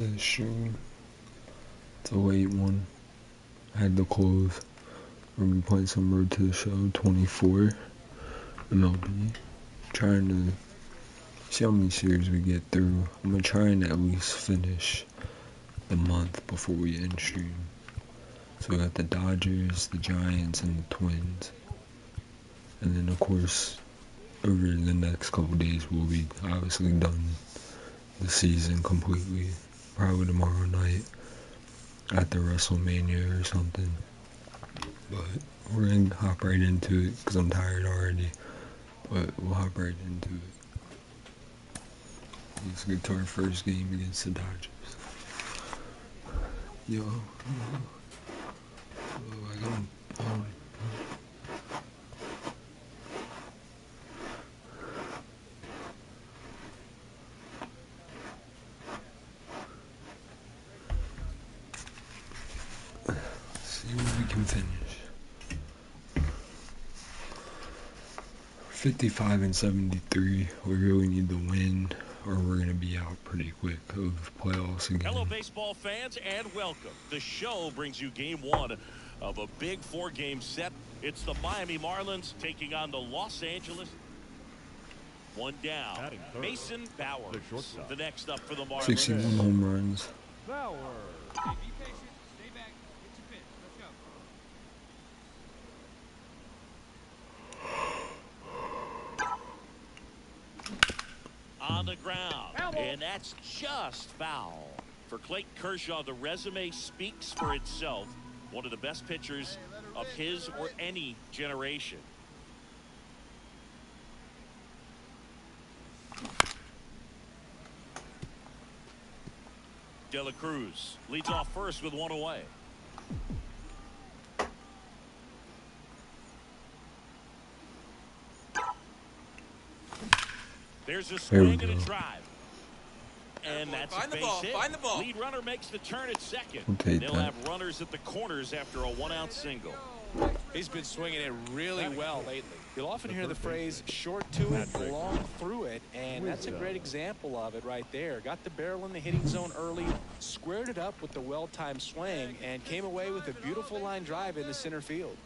This stream, it's a late one. I had to close. We're gonna be playing some Road to the Show 24 MLB. Trying to see how many series we get through. I'm gonna try and at least finish the month before we end stream. So we got the Dodgers, the Giants, and the Twins. And then of course, over the next couple days we'll be obviously done the season completely. Probably tomorrow night at the WrestleMania or something. But we're gonna hop right into it because I'm tired already. But we'll hop right into it. Let's get to our first game against the Dodgers. Yo. I got see what we can finish. 55 and 73. We really need to win, or we're gonna be out pretty quick of playoffs again. Hello, baseball fans, and welcome. The show brings you game one of a big four-game set. It's the Miami Marlins taking on the Los Angeles. One down. Mason Bauer. The next up for the Marlins. 61 home runs. Bauer. Hey, be patient. Stay back. Get your pitch. Let's go. On the ground, and that's just foul. For Clayton Kershaw, the resume speaks for itself. One of the best pitchers of his or any generation. De La Cruz leads off first with one away. There's a swing and a drive. And that's a base hit. Find the ball. Lead runner makes the turn at second. They'll have runners at the corners after a one-out single. He's been swinging it really well lately. You'll often hear the phrase short to it, long through it, and that's a great example of it right there. Got the barrel in the hitting zone early, squared it up with the well-timed swing, and came away with a beautiful line drive into center field.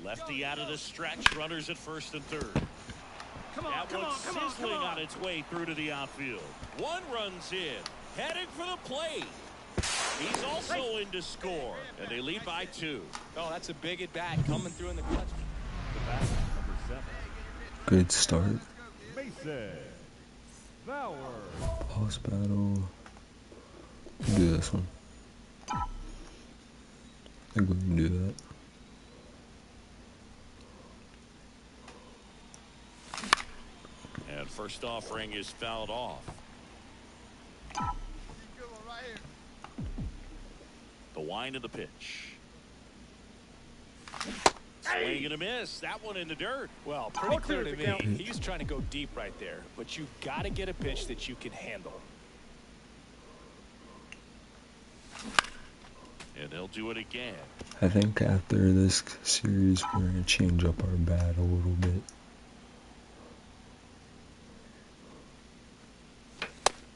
Lefty out of the stretch, runners at first and third. That one's sizzling on its way through to the outfield. One runs in, heading for the plate. He's also in to score, and they lead by 2. Oh, that's a big at-bat coming through in the clutch. The bat, number 7. Good start. Mason Bauer. Boss battle. We'll do this one. I think we can do that. And first offering is fouled off. The wind of the pitch. Swing and a miss. That one in the dirt. Well, pretty clear to me. He's trying to go deep right there, but you've got to get a pitch that you can handle. And they'll do it again. I think after this series, we're going to change up our bat a little bit.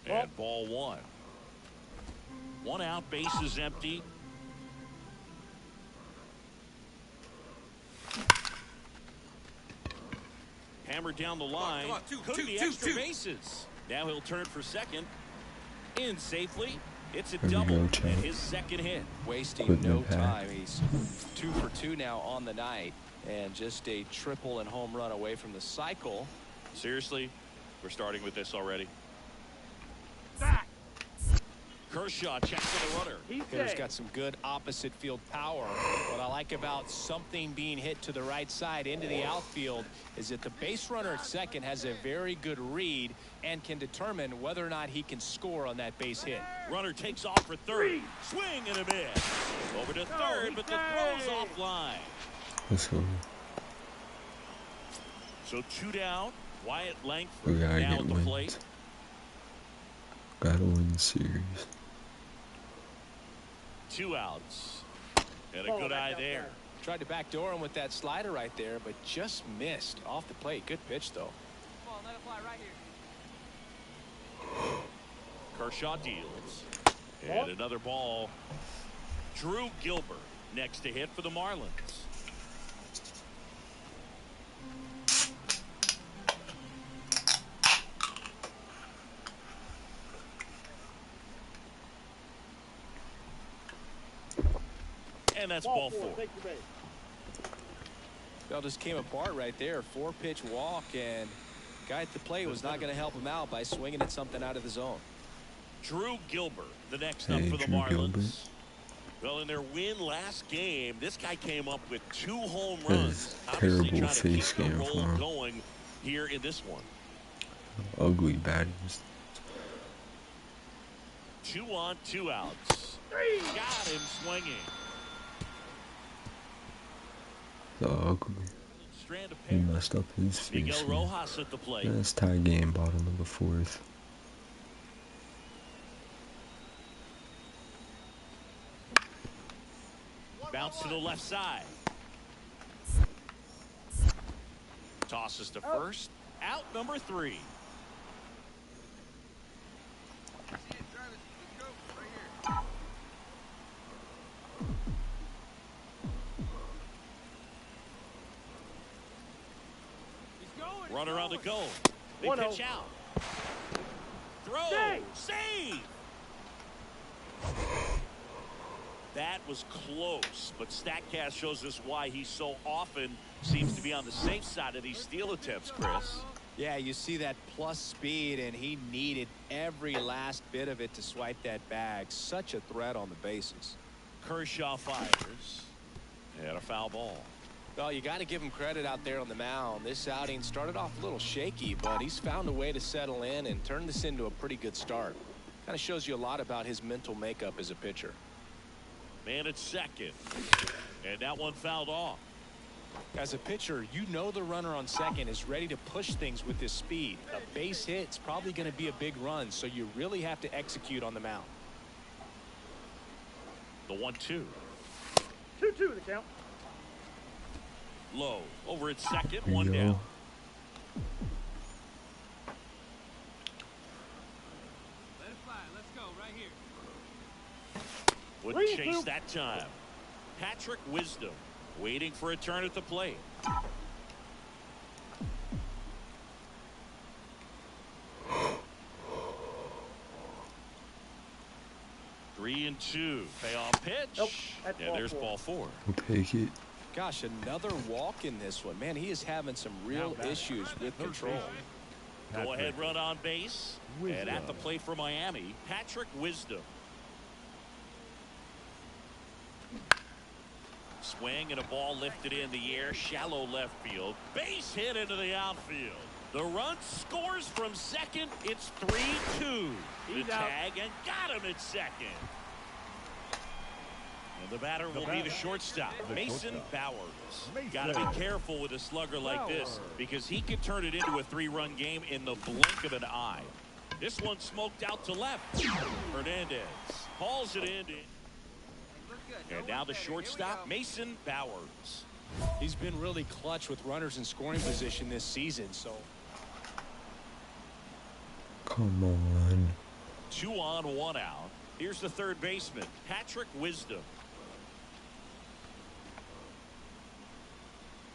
And ball 1. One out, base is empty. Hammered down the line. Could be extra bases. Now he'll turn for second. In safely. It's a double and his second hit. Wasting no time. He's 2 for 2 now on the night, and just a triple and home run away from the cycle. Seriously, we're starting with this already. Kershaw checks for the runner. Hitter's got some good opposite field power. What I like about something being hit to the right side into the outfield is that the base runner at second has a very good read and can determine whether or not he can score on that base hit. Runner takes off for third. Swing and a miss. Over to third, but the throw's offline. Let's go. So 2 down. Wyatt Langford We gotta now get at the wins. plate. Gotta win the series. 2 outs. And a good eye there. Tried to backdoor him with that slider right there, but just missed off the plate. Good pitch, though. Come on, let him fly right here. Kershaw deals. And another ball. Drew Gilbert next to hit for the Marlins. And that's ball 4. Well, just came apart right there. 4-pitch walk, and guy at the plate was not going to help him out by swinging at something out of the zone. Drew Gilbert, the next up for the Drew Marlins. Gilbert. Well, in their win last game, this guy came up with 2 home That runs. is Obviously terrible trying to keep face the game roll for him. going here in this one. Ugly batters. 2 on, 2 outs. Got him swinging. The ugly. Strand of He pair. messed up his face. Miguel Man. Rojas at the plate. That's tie game, bottom of the 4th. Bounce to the left side. Tosses to first. Out number 3. See it, Travis. Let's go. Right here. He's going. Runner on the go. They pitch out. Throw. Save. That was close, but StatCast shows us why he so often seems to be on the safe side of these steal attempts, Chris. Yeah, you see that plus speed, and he needed every last bit of it to swipe that bag. Such a threat on the bases. Kershaw fires. And a foul ball. Well, you got to give him credit out there on the mound. This outing started off a little shaky, but he's found a way to settle in and turn this into a pretty good start. Kind of shows you a lot about his mental makeup as a pitcher. Man at second. And that one fouled off. As a pitcher, you know the runner on second is ready to push things with his speed. A base hit's probably going to be a big run, so you really have to execute on the mound. The 1-2. 2-2 the count. Low. Over at second. There you 1 go. down. Let it fly. Let's go. Right here. Wouldn't chase that time. Patrick Wisdom waiting for a turn at the plate. Three and 2. Payoff pitch. Nope, that's And ball there's 4. ball 4. We'll take it. Gosh, another walk in this one. Man, he is having some real issues with control. Go ahead run on base. Wisdom. And at the plate for Miami, Patrick Wisdom. Swing and a ball lifted in the air, shallow left field. Base hit into the outfield. The run scores from second. It's 3-2. The tag and got him at second. And the batter will be the shortstop, Mason Bowers. Got to be careful with a slugger like this because he could turn it into a 3-run game in the blink of an eye. This one smoked out to left. Hernandez hauls it in. And now the shortstop, Mason Bowers. He's been really clutch with runners in scoring position this season, so. Come on. 2 on, 1 out. Here's the third baseman, Patrick Wisdom.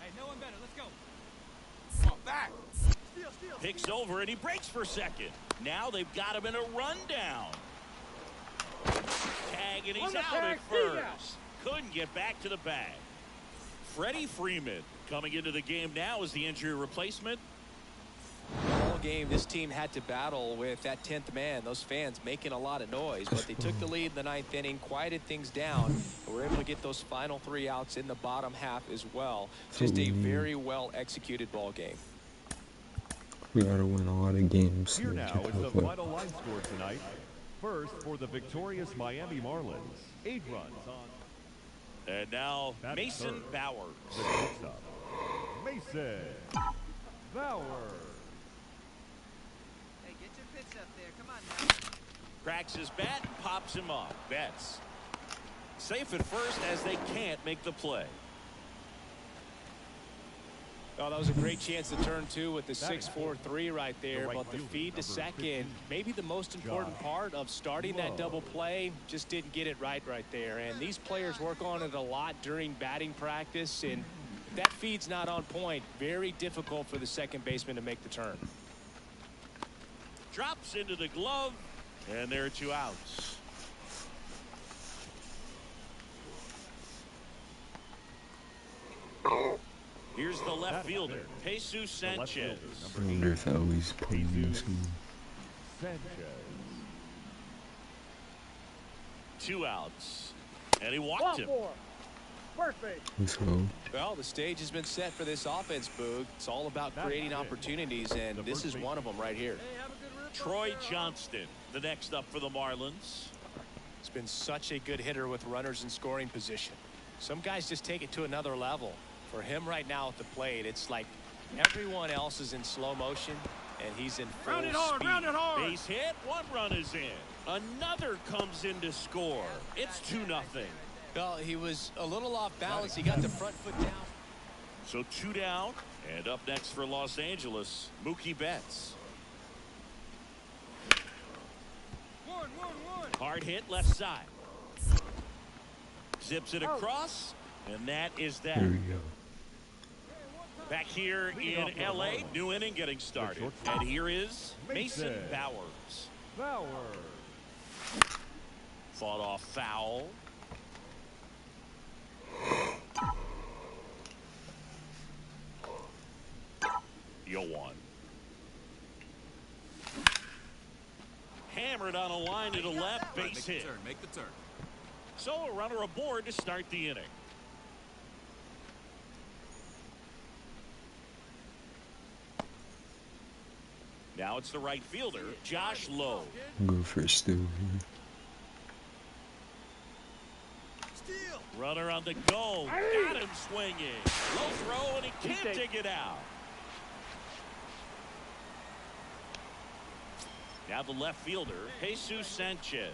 Hey, no one better. Let's go. Fall back. Picks over and he breaks for second. Now they've got him in a rundown. Tag and he's out at first. Couldn't get back to the bag. Freddie Freeman coming into the game now as the injury replacement. All game, this team had to battle with that 10th man. Those fans making a lot of noise, but they took the lead in the 9th inning, quieted things down, and were able to get those final 3 outs in the bottom half as well. Just a very well executed ball game. We gotta win a lot of games. Here to now get is to the play. final line score tonight. First, for the victorious Miami Marlins, 8 runs on And now That's Mason third. Bowers. the shortstop, Mason Bowers. Hey, get your pitch up there. Come on now. Cracks his bat and pops him off. Betts safe at first as they can't make the play. Oh, that was a great chance to turn two with the 6-4-3 right there. But the feed to second, maybe the most important part of starting that double play, just didn't get it right there. And these players work on it a lot during batting practice. And if that feed's not on point, very difficult for the second baseman to make the turn. Drops into the glove, and there are 2 outs. Here's the left fielder, Jesus Sanchez. I wonder if Ellie's playing this game. Sanchez. 2 outs. And he walked Ball him. 4. First base. Let's go. Well, the stage has been set for this offense, Boog. It's all about creating opportunities, and this is one of them right here. Hey, have a good rip. Troy Johnston, the next up for the Marlins. It's been such a good hitter with runners in scoring position. Some guys just take it to another level. For him right now at the plate, it's like everyone else is in slow motion, and he's in full Round it hard, speed. round it hard. Base hit, 1 run is in. Another comes in to score. It's 2-0. Well, he was a little off balance. He got the front foot down. So 2 down, and up next for Los Angeles, Mookie Betts. 1-1-1. Hard hit left side. Zips it across, and that is that. There we go. Back here in L.A., new inning getting started. And here is Mason Bowers. Bauer. Fought off foul. Yoan. Hammered on a line to the left, base hit. Make the turn. So a runner aboard to start the inning. Now it's the right fielder, Josh Lowe. Go for a steal here. Steal. Runner on the go. Got him swinging. Low throw, and he can't dig it out. Now the left fielder, Jesus Sanchez.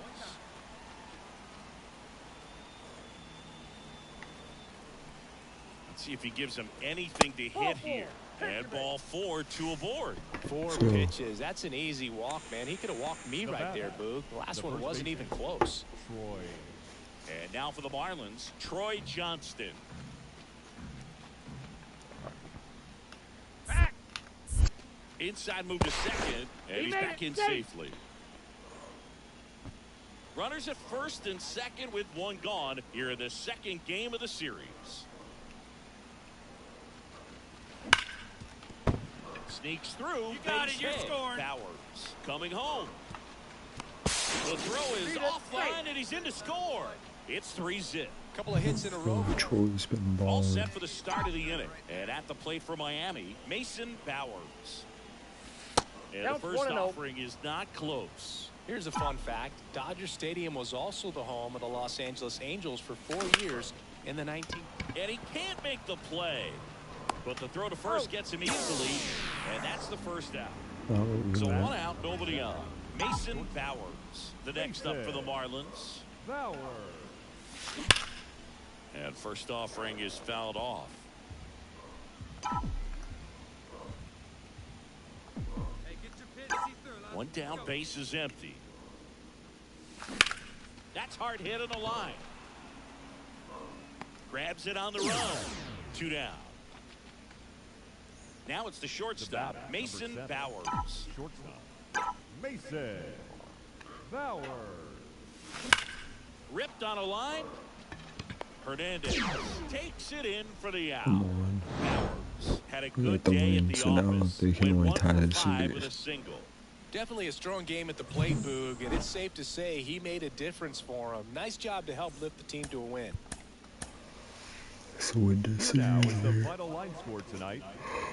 Let's see if he gives him anything to hit here. And ball 4, 2 aboard. 4 pitches. That's an easy walk, man. He could have walked me right there, Boog. The last one wasn't even close. Troy. And now for the Marlins, Troy Johnston. Back. Inside move to second, and he's back in safely. Runners at first and second with 1 gone here in the second game of the series. Sneaks through. You got it, you're hit. scoring. Bowers coming home. The throw is offline, and he's in to score. It's 3-zip. Couple of hits in a row. Oh, Troy's been All balling. set for the start of the inning. And at the plate for Miami, Mason Bowers. And the first offering is not close. Here's a fun fact. Dodger Stadium was also the home of the Los Angeles Angels for 4 years in the 19th. And he can't make the play. But the throw to first gets him easily, and that's the first out. Oh, So man. 1 out, nobody on. Mason Bowers, the next up for the Marlins. Bauer. And first offering is fouled off. Hey, get your pitch. See through. Let's 1 down, go. base is empty. That's hard hit on the line. Grabs it on the run. 2 down. Now it's the shortstop, Mason Bowers. Shortstop. Mason Bauer. Ripped on a line. Hernandez takes it in for the out. Come on. Bowers had a Let good them day at win, the so now office. they can Went only 1 tie for the 5 with a series. single. Definitely a strong game at the plate, Boog, and it's safe to say he made a difference for him. Nice job to help lift the team to a win. So with this Now series is the here, final line score tonight.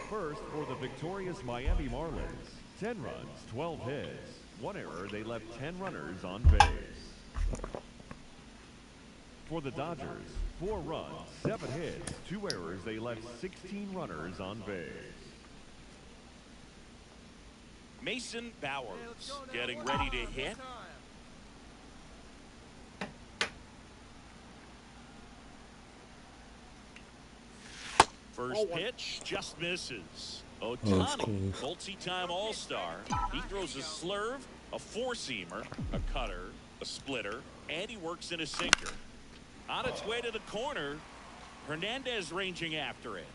First, for the victorious Miami Marlins, 10 runs, 12 hits. 1 error, they left 10 runners on base. For the Dodgers, 4 runs, 7 hits, 2 errors, they left 16 runners on base. Mason Bowers Hey, let's go now. getting 1 ready to time. hit. Time. First pitch just misses. That's Ohtani, close. multi-time All-Star. He throws a slurve, a four-seamer, a cutter, a splitter, and he works in a sinker. On its way to the corner, Hernandez ranging after it.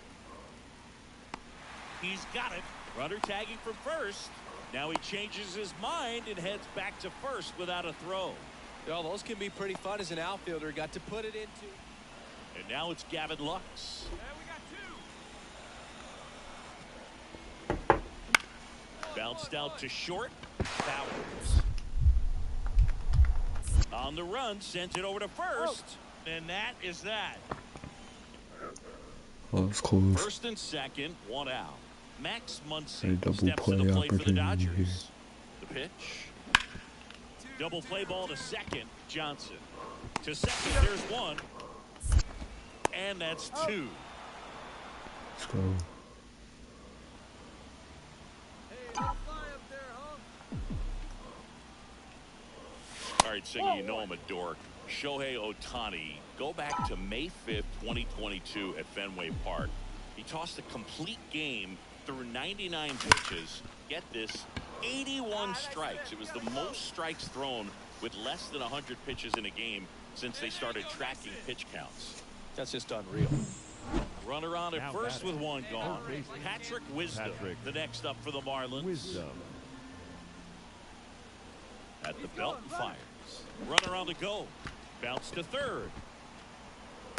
He's got it. Runner tagging from first. Now he changes his mind and heads back to first without a throw. Well, those can be pretty fun as an outfielder. Got to put it into. And now it's Gavin Lux. Bounced out to short. Bowers. On the run, sends it over to first. And that is that. That's close. First and second, one out. Max A Muncy double steps to play the plate for the opportunity here. Dodgers. The pitch. Double play ball to second. Johnson. To second, there's one. And that's two. Let's go. All right, Singy, you know I'm a dork. Shohei Ohtani, go back to May 5th, 2022 at Fenway Park. He tossed a complete game through 99 pitches. Get this, 81 strikes. It was the most strikes thrown with less than 100 pitches in a game since they started tracking pitch counts. That's just unreal. Runner on at Now first with batting. one gone. Third baseman. Patrick Wisdom, Patrick. the next up for the Marlins. Wisdom. At the belt and fires. Runner on the go. Bounce to third.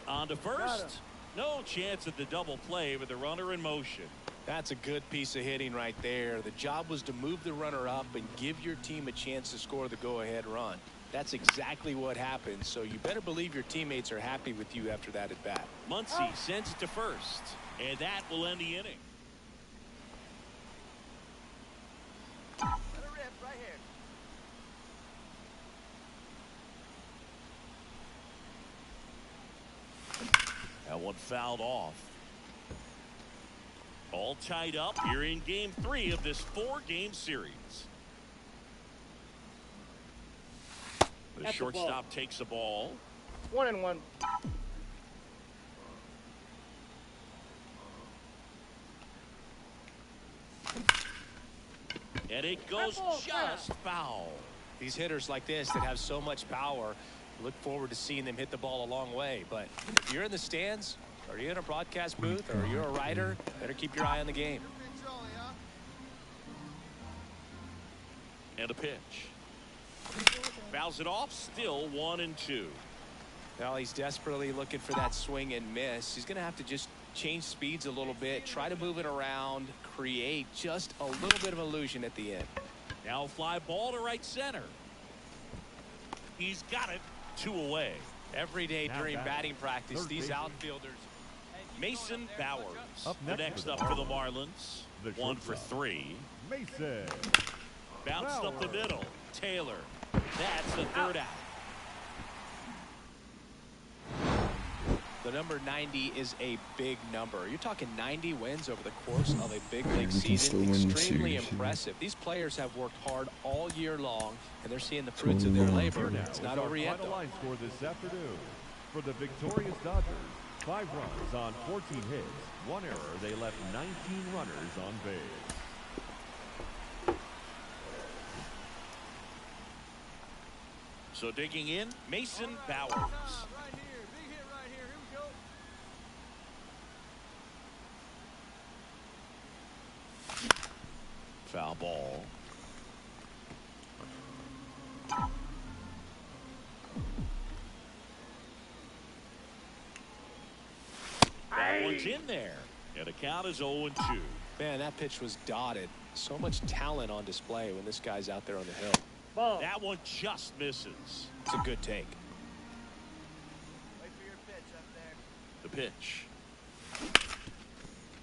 On to first. No chance at the double play with the runner in motion. That's a good piece of hitting right there. The job was to move the runner up and give your team a chance to score the go-ahead run. That's exactly what happened, so you better believe your teammates are happy with you after that at bat. Muncy sends it to first, and that will end the inning. That one fouled off. All tied up here in game 3 of this 4-game series. The That's a shortstop takes a ball. 1-1. And it goes just foul. These hitters like this that have so much power, look forward to seeing them hit the ball a long way. But if you're in the stands, or you're in a broadcast booth, or you're a writer, better keep your eye on the game. And a pitch. Fouls it off, still 1-2. Well, he's desperately looking for that swing and miss. He's going to have to just change speeds a little bit, try to move it around, create just a little bit of illusion at the end. Now fly ball to right center. He's got it. 2 away. Every day Now during batting. batting practice, Third these baseman. outfielders. Mason Bowers. Up The next next for the up for the Marlins. The 1 for shortstop. 3. Mason. Bounced up the Bauer. middle. Taylor. That's the third out. The number 90 is a big number. You're talking 90 wins over the course of a big league we can still season. win the Extremely series, yeah. impressive. These players have worked hard all year long, and they're seeing the fruits of their Here labor. Now It's is not our over yet, final though. line score this afternoon. For the victorious Dodgers, 5 runs on 14 hits, 1 error. They left 19 runners on base. So digging in, Mason Bowers. Right here. Big hit right here. Here we go. Foul ball. That one's in there. And the count is 0-2. Man, that pitch was dotted. So much talent on display when this guy's out there on the hill. Ball. That one just misses. It's a good take. Wait for your pitch up there. The pitch.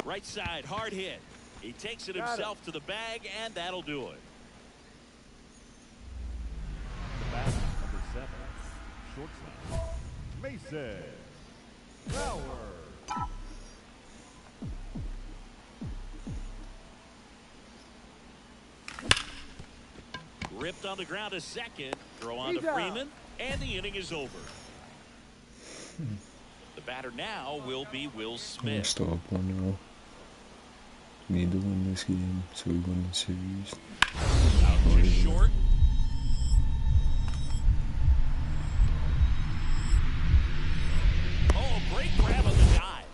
Right side, hard hit. He takes it Got it. himself to the bag, and that'll do it. The batter, number 7, shortstop, Mason Bauer. Ripped on the ground to second. Throw on to He's out. Freeman, and the inning is over. The Batter now will be Will We're Smith. still up 1-0. Need to win this game so we win the series. Out to short. Oh, great grab on the dive.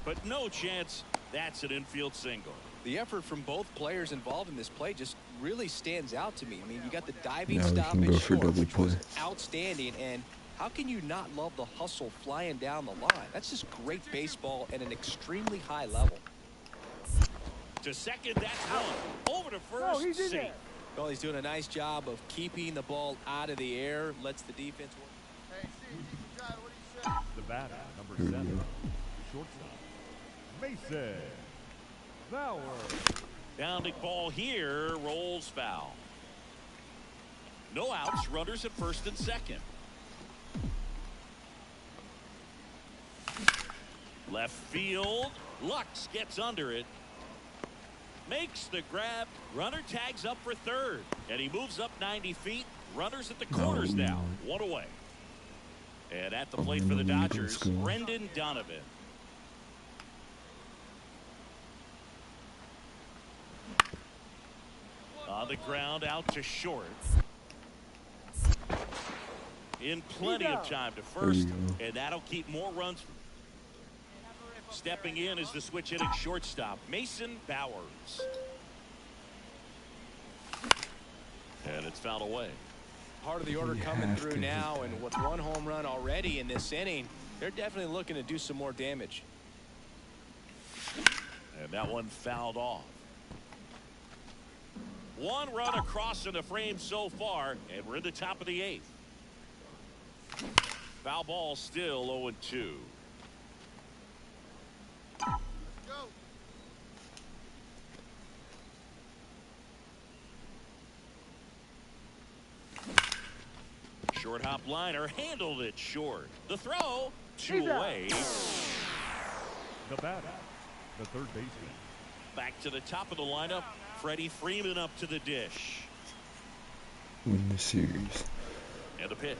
But no chance. That's an infield single. The effort from both players involved in this play just really stands out to me. I mean, you got the diving Now we stop can at go for short, double which was play. outstanding. And how can you not love the hustle flying down the line? That's just great baseball at an extremely high level. To second, that's one. Over to No, first, he's in safe. there. Well, he's doing a nice job of keeping the ball out of the air, lets the defense work. Hey, see if you can drive what he said. The batter, number Here we 7, go. shortstop, Mason Bauer. Bounding ball here, rolls foul. No outs, runners at first and second. Left field, Lux gets under it. Makes the grab, runner tags up for third. And he moves up 90 feet. Runners at the corners now, one away. And at the plate for the Dodgers, Brendan Donovan. On the ground, out to short. In plenty of time to first, and that'll keep more runs. Stepping in is the switch hitting shortstop, Mason Bowers. And it's fouled away. Part of the order coming through now, and with one home run already in this inning, they're definitely looking to do some more damage. And that one fouled off. One run across in the frame so far, and we're in the top of the 8th. Foul ball still 0-2. Go. Short hop liner handled it short. The throw, 2 away. The batter, the third baseman. Back to the top of the lineup. Freddie Freeman up to the dish. Win the series. And the pitch.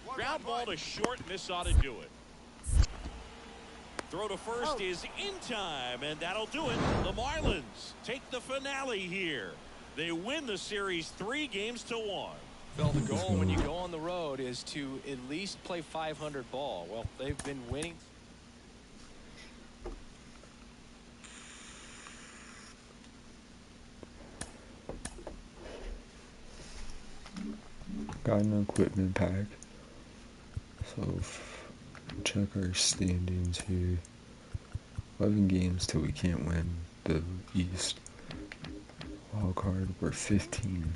Ground ball to short, and this ought to do it. Throw to first is in time, and that'll do it. The Marlins take the finale here. They win the series 3-1. Well, the goal when you go on the road is to at least play 500 ball. Well, they've been winning. Got an equipment pack. So check our standings here. 11 games till we can't win the East. Wild card, we're 15.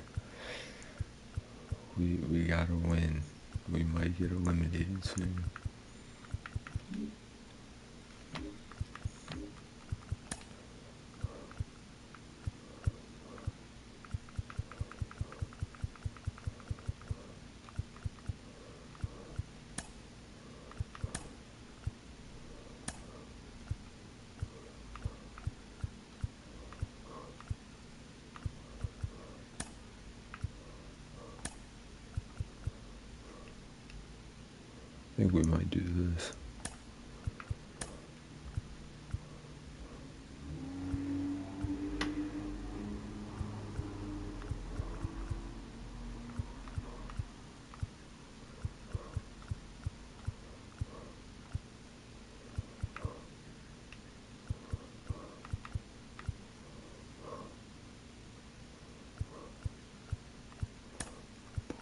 We gotta win. We might get eliminated soon. I think we might do this.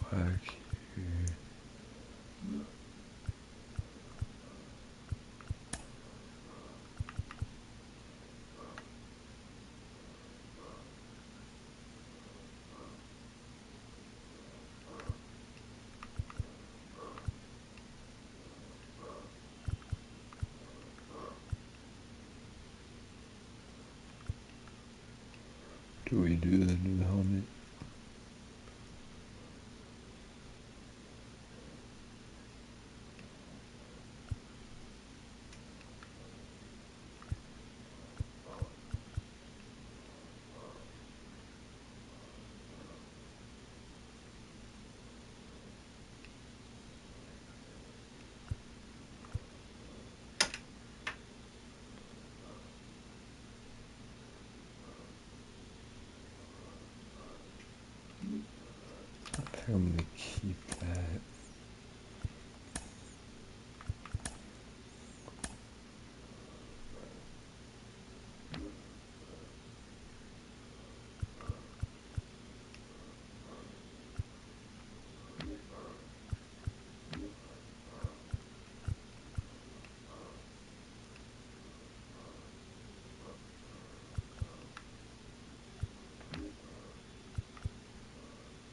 Black here. Do we do the new helmet? I'm gonna keep that.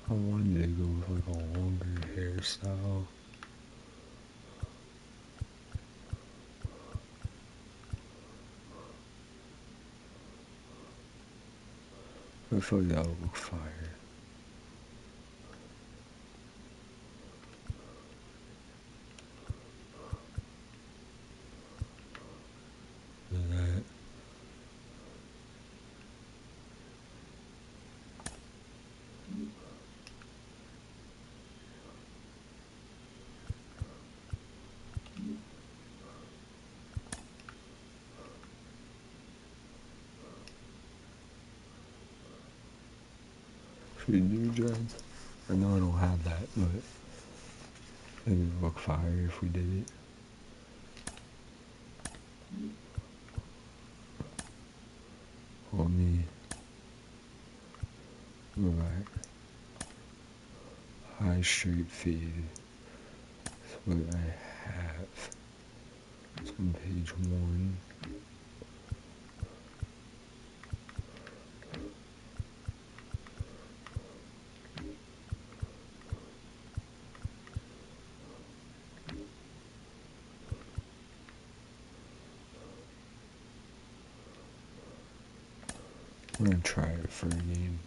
I wanted to go with like a longer hairstyle. I feel like that would look fire. Look at that. Should we do dreads? I know I don't have that, but I think it would look fire if we did it. Hold me. Go back. High straight fade. That's what I have. It's on page 1. I'm gonna try it for a game.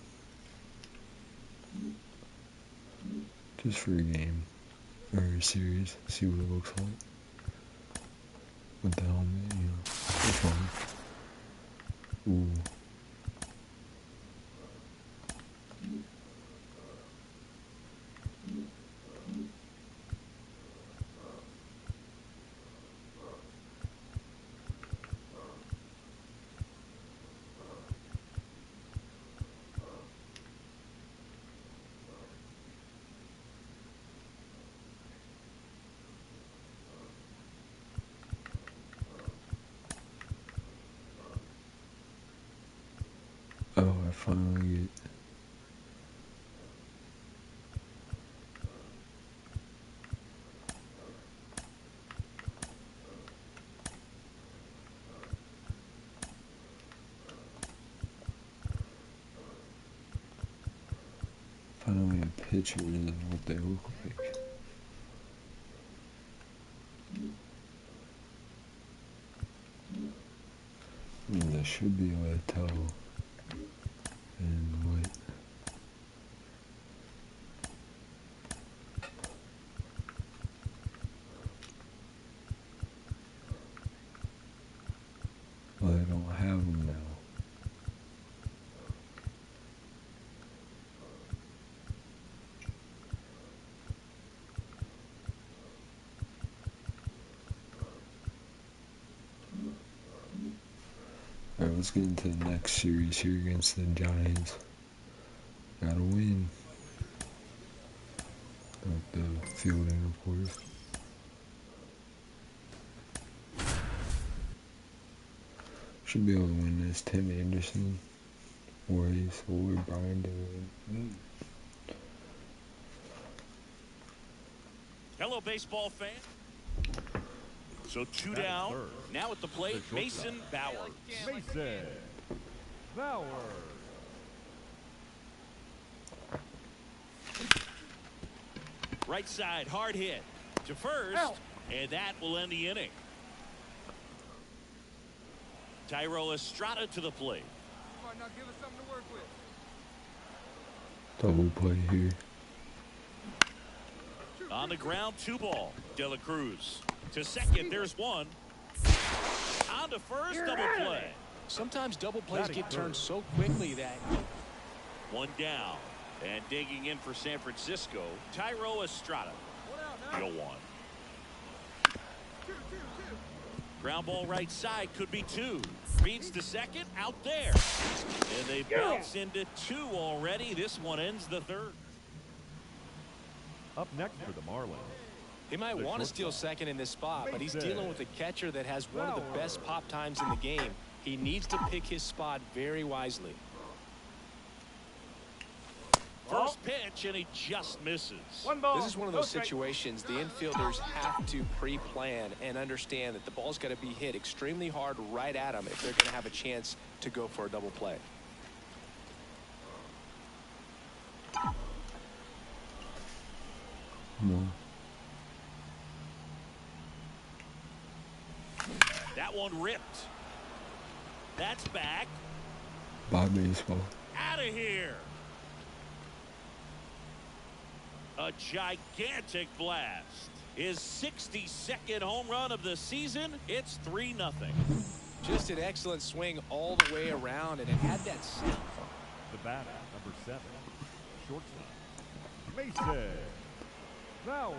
Just for a game. Or a series. See what it looks like. With the helmet, you know. It's fun. Ooh. Oh, I finally get. Finally a picture of what they look like. I mean, I should be able to tell. And what? Well, I don't have them now. Alright, let's get into the next series here against the Giants. Gotta win. Like the fielding, of course. Should be able to win this. Tim Anderson, or Brian Dillon. Hello, baseball fan. So 2 down. Now at the plate, Mason Bauer. Mason Bauer. Right side, hard hit to first, and that will end the inning. Tyro Estrada to the plate. Come on, now give us something to work with. Double play here. On the ground, 2 ball. De La Cruz to second. There's 1. On to first, double play. Sometimes double plays get turned so quickly that 1 down. And digging in for San Francisco, Tyro Estrada. 0-1. Ground ball right side, could be 2. Feeds to second, out there. And they bounce into 2 already. This one ends the 3rd. Up next for the Marlins. He might want to steal second in this spot, but he's dealing with a catcher that has one of the best pop times in the game. He needs to pick his spot very wisely. First pitch, and he just misses. This is one of those situations the infielders have to pre-plan and understand that the ball's got to be hit extremely hard right at them if they're going to have a chance to go for a double play. Come on. That one ripped. That's back. Bye, baseball. Out of here. A gigantic blast. His 62nd home run of the season. It's 3-0. Just an excellent swing all the way around, and it had that sound. The batter, number 7, shortstop, Mason Bauer.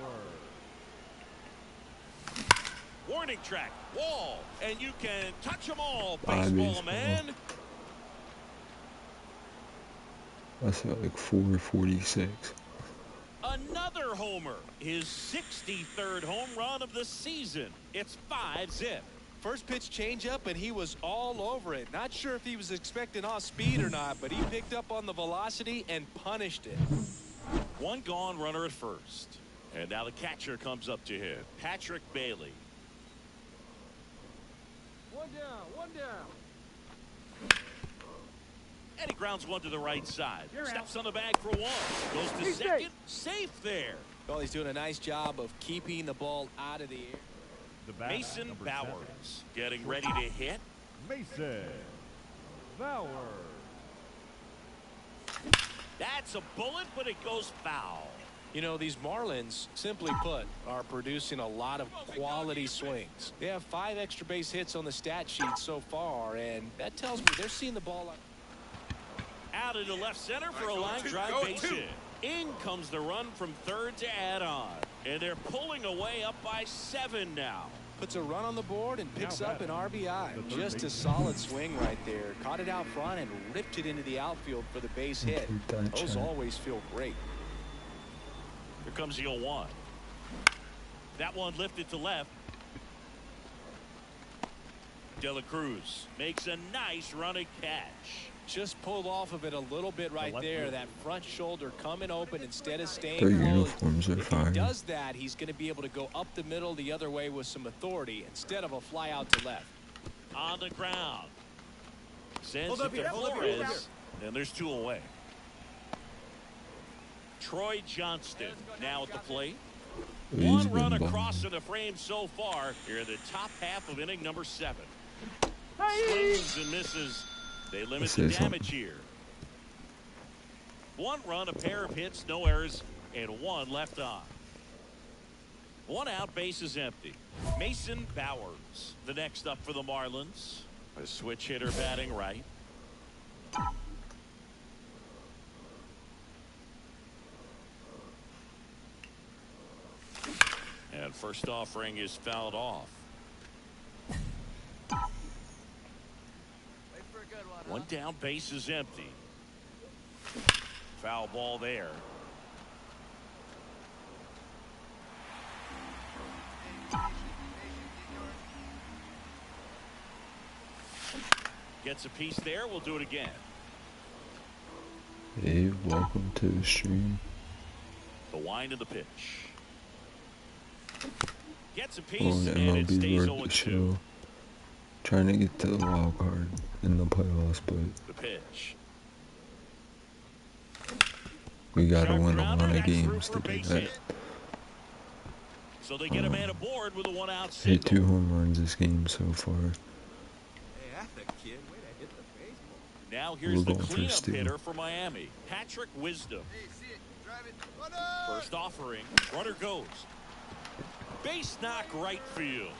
Warning track, wall, and you can touch them all, Bye, baseball man. That's like 446. Another homer. His 63rd home run of the season. It's 5-zip. First pitch changeup, and he was all over it. Not sure if he was expecting off speed or not, but he picked up on the velocity and punished it. One gone, runner at first. And now the catcher comes up to him, Patrick Bailey. One down, one down. And he grounds one to the right side. Steps on the bag for one. Goes to second. Safe there. Well, he's doing a nice job of keeping the ball out of the air. The batter, Mason number Bowers getting ready to hit. 7, Mason Bauer. That's a bullet, but it goes foul. You know, these Marlins, simply put, are producing a lot of quality swings. They have 5 extra base hits on the stat sheet so far, and that tells me they're seeing the ball Out into left center for a line drive base hit. In comes the run from third to add on. And they're pulling away up by 7 now. puts a run on the board and picks up an RBI. Just a solid swing right there. Caught it out front and ripped it into the outfield for the base hit. Those always feel great. Here comes the 0-1. That one lifted to left. De La Cruz makes a nice running catch. Just pulled off of it a little bit right there. That front shoulder coming open instead of staying Their closed. uniforms are If fire. he does that, he's going to be able to go up the middle the other way with some authority instead of a fly out to left. On the ground. Sends it to Flores. And there's 2 away. Troy Johnston now at the plate. One run across in the frame so far here in the top half of inning number 7. Swings and misses. They limit the damage here. 1 run, a pair of hits, no errors, and 1 left on. 1 out, base is empty. Mason Bowers, the next up for the Marlins. A switch hitter batting right. And first offering is fouled off. One down, base is empty. Foul ball there. Gets a piece there. We'll do it again. Hey, welcome to the stream. The wind of the pitch. Gets a piece On and it MLB stays worth the 0-2. show. Trying to get to the wild card in the playoffs, but The pitch. we gotta Sharp win a grounder, lot of that's through games for to a do base that. hit. So they get a man aboard with a 1-out Hit 2 single. home runs this game so far. Hey, that's a kid. Way to hit the baseball. Now here's We're the going for a cleanup steal. hitter for Miami, Patrick Wisdom. Hey, see it. Drive it. Run up. First offering, runner goes. Base knock right field.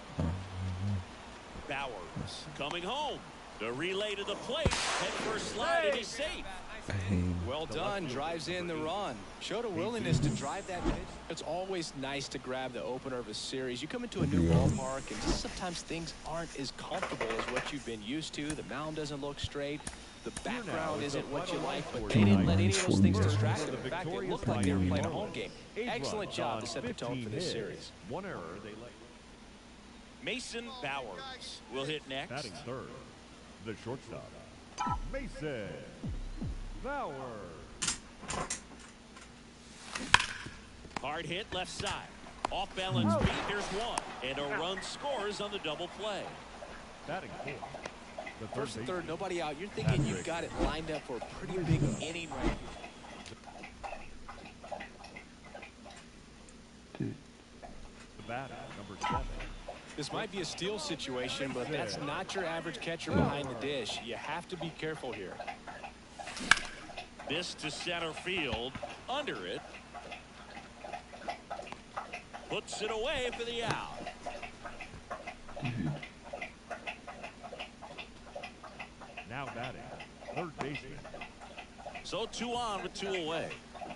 Bowers coming home. The relay to the plate. Head first slide and he's safe. I hate Well done. Drives in the run. Showed a willingness to drive that pitch. It's always nice to grab the opener of a series. You come into a new ballpark and just sometimes things aren't as comfortable as what you've been used to. The mound doesn't look straight. The background isn't what you like, but they Come didn't on, let any of it's those things 40 distract yards. them. In fact, it looked like they were playing a home game. Excellent job to set the tone for this series. One error, they let. Mason Bowers will hit next. Batting third, the shortstop, Mason Bowers. Hard hit left side. Off balance beat, here's one. And a run scores on the double play. Batting fourth, the First and third, baseman, nobody out. You're thinking you've got it lined up for a pretty big inning right here. the batter, number 7. This might be a steal situation, but that's not your average catcher behind the dish. You have to be careful here. This to center field. Under it. Puts it away for the out. Now batting, third baseman, So 2 on with 2 away.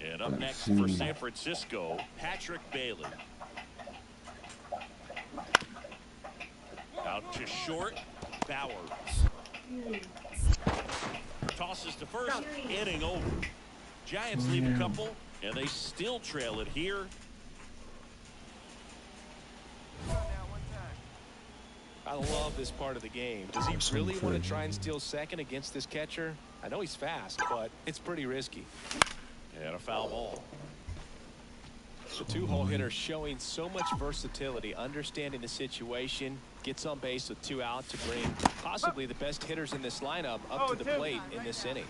And up next for San Francisco, Patrick Bailey. Out to short, Bowers. Tosses to first, inning over. Giants leave a couple, and they still trail it here. I love this part of the game. Does he really want to try and steal second against this catcher? I know he's fast, but it's pretty risky. And a foul ball. The two-hole hitter showing so much versatility, understanding the situation, gets on base with 2 out to bring possibly the best hitters in this lineup up to the plate in this inning.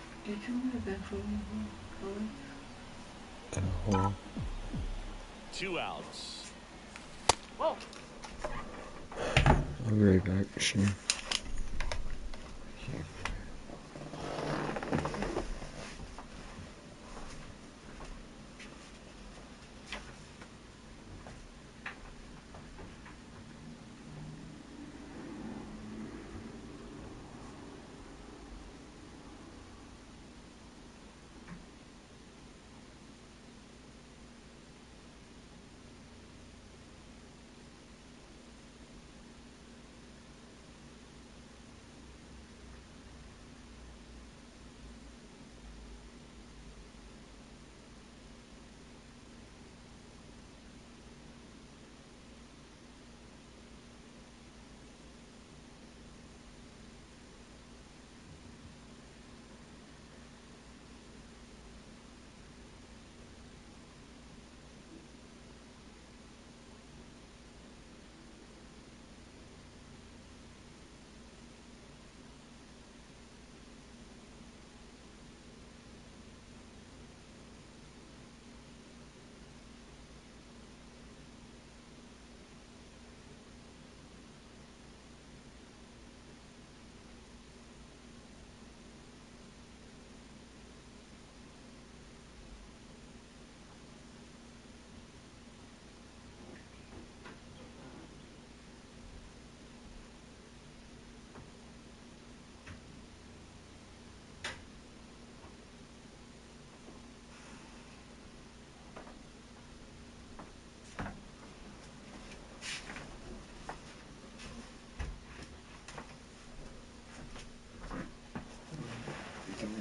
2 outs. Whoa. I'll be right back, sure.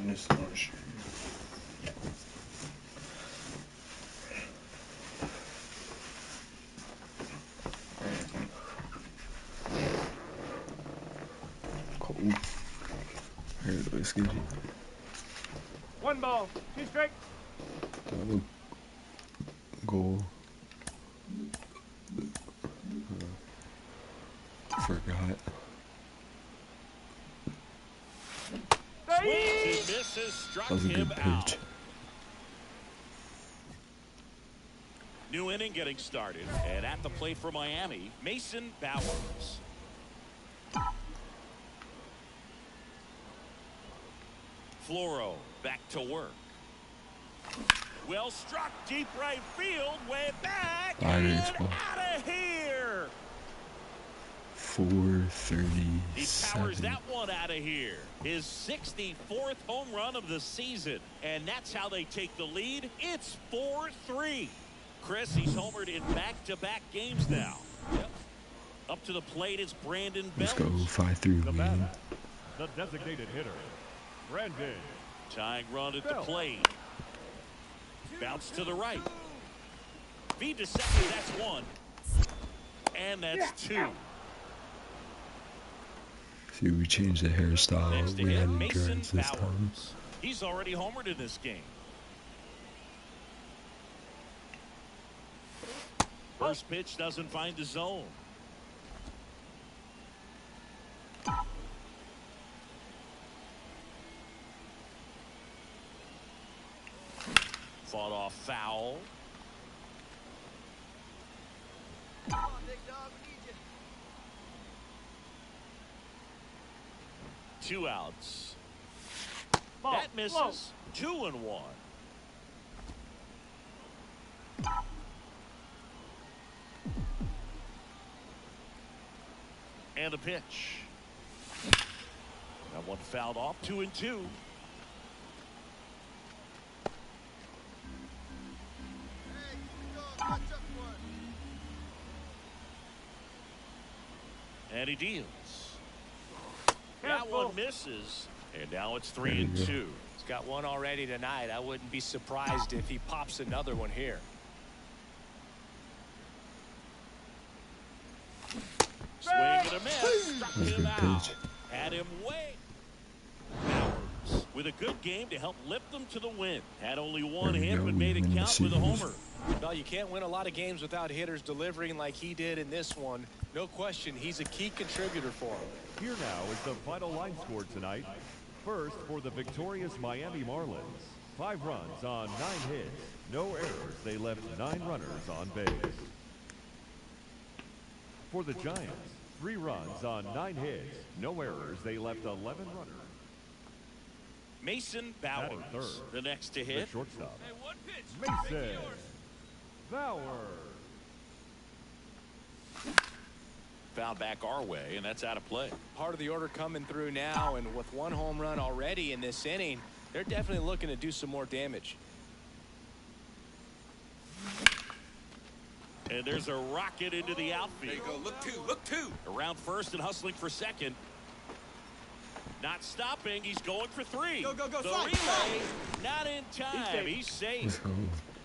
This lunch. Cold. Here, let's get it. 1 ball, 2 strikes. That would go. Forgot. Swings and misses, struck That was a him good out. pitch. New inning getting started, and at the plate for Miami, Mason Bowers. Floro back to work. Well struck, deep right field, way back, and out of here. 437. He powers that one out of here. His 64th home run of the season, and that's how they take the lead. It's 4-3. Chris, he's homered in back-to-back games now. Yep. Up to the plate, it's Brandon Bell. Let's go 5-3 the lead. batter, the designated hitter, Brandon. Tying run at the plate. Bounce to the right. Feed to second, that's one. And that's two. See, we changed the hairstyle. Next to We hit, added Mason dreads this time. Bowers. He's already homered in this game. First pitch doesn't find the zone. Fought off foul. Come on, big dog, we need you. 2 outs. That misses. 2-1. And a pitch. That one fouled off. 2-2. Hey, keep it going. Catch up one. And he deals. That one misses. And now it's 3-2. He's got one already tonight. I wouldn't be surprised if he pops another one here. Swing and a miss. Struck him out. Had him way. Bowers with a good game to help lift them to the win. Had only one hit but made it count with a homer. Well, you can't win a lot of games without hitters delivering like he did in this one. No question, he's a key contributor for him. Here now is the final line score tonight. First, for the victorious Miami Marlins, 5 runs on 9 hits, no errors. They left 9 runners on base. For the Giants, 3 runs on 9 hits, no errors. They left 11 runners. Mason Batting Bowers, third. the next to The hit. shortstop, Hey, one pitch. Mason Make it yours. Bauer. Foul back our way, and that's out of play. Part of the order coming through now, and with 1 home run already in this inning, they're definitely looking to do some more damage. And there's a rocket into the outfield. There you go. Look two. Look two. Around first and hustling for second. Not stopping. He's going for 3. Go, go, go. The Slide, relay, slide. not in time. He's safe. Let's go.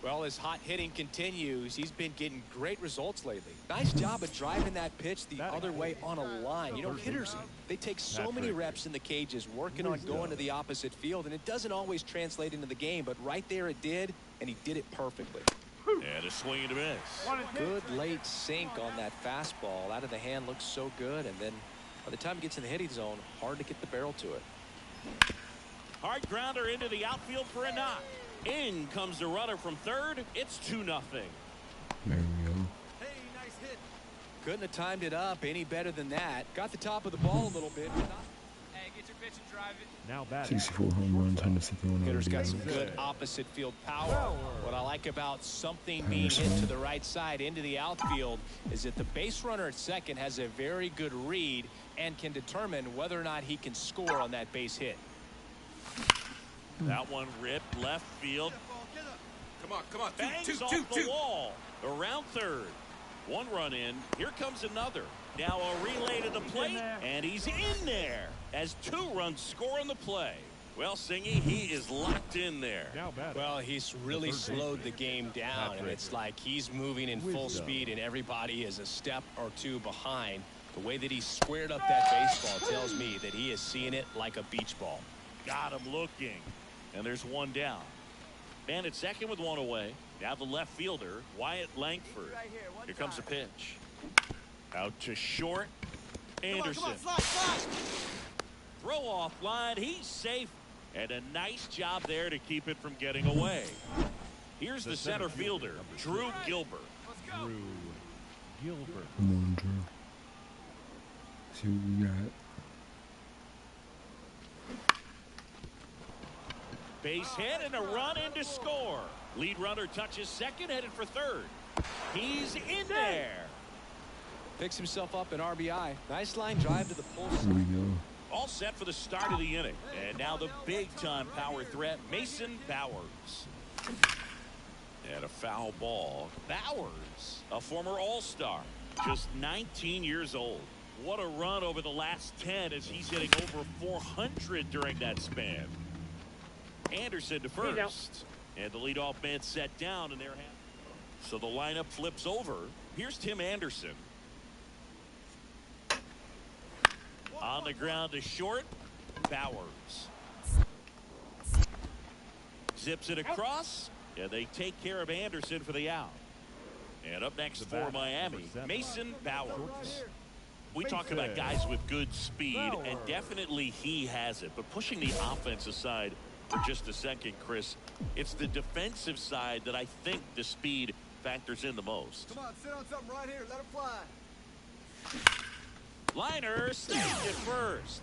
Well, as hot hitting continues, he's been getting great results lately. Nice job of driving that pitch the other way on a line. You know, hitters, they take so many reps in the cages working on going to the opposite field, and it doesn't always translate into the game, but right there it did, and he did it perfectly. And a swing and a miss. Good late sink on that fastball. Out of the hand looks so good, and then by the time it gets in the hitting zone, hard to get the barrel to it. Hard grounder into the outfield for a knock. In comes the runner from third. It's 2-0. There we go. Hey, nice hit. Couldn't have timed it up any better than that. Got the top of the ball a little bit. Hey, get your pitch and drive it. Now batting. 64 home runs, 161 Hitter's got some RBIs. good opposite field power. What I like about something being hit to the right side into the outfield is that the base runner at second has a very good read and can determine whether or not he can score on that base hit. That one ripped left field. Get up, ball. Get up. Come on, come on. Bangs Two, off two, the two. wall. Around third. 1 run in. Here comes another. Now a relay to the plate, and he's in there as 2 runs score on the play. Well, Singy, he is locked in there. Now batting. Well, he's really slowed the game down, and it's like he's moving in full speed, and everybody is a step or 2 behind. The way that he squared up that baseball tells me that he is seeing it like a beach ball. Got him looking. And there's 1 down. Man at second with 1 away. Now the left fielder, Wyatt Langford. Right here. One Here comes the time. pitch. Out to short. Anderson. Come on, slide, slide. Throw off line. He's safe. And a nice job there to keep it from getting away. Here's the center fielder, Drew Gilbert. Let's go. Drew Gilbert. Come on, Drew. See what we got. Base hit and a run in to score. Lead runner touches second, headed for third. He's in there. Picks himself up an RBI. Nice line drive to the pull Here we side. go. All set for the start of the inning. And now the big-time power threat, Mason Bowers. And a foul ball. Bowers, a former All-Star, just 19 years old. What a run over the last 10 as he's hitting over 400 during that span. Anderson to first. And the leadoff man set down, and so the lineup flips over. Here's Tim Anderson. On the ground to short. Bowers. Zips it across, and they take care of Anderson for the out. And up next for Miami, Mason Bowers. We talk about guys with good speed, and definitely he has it. But pushing the offense aside for just a second, Chris, it's the defensive side that I think the speed factors in the most. Come on, sit on something right here. Let it fly. Liner stays at first.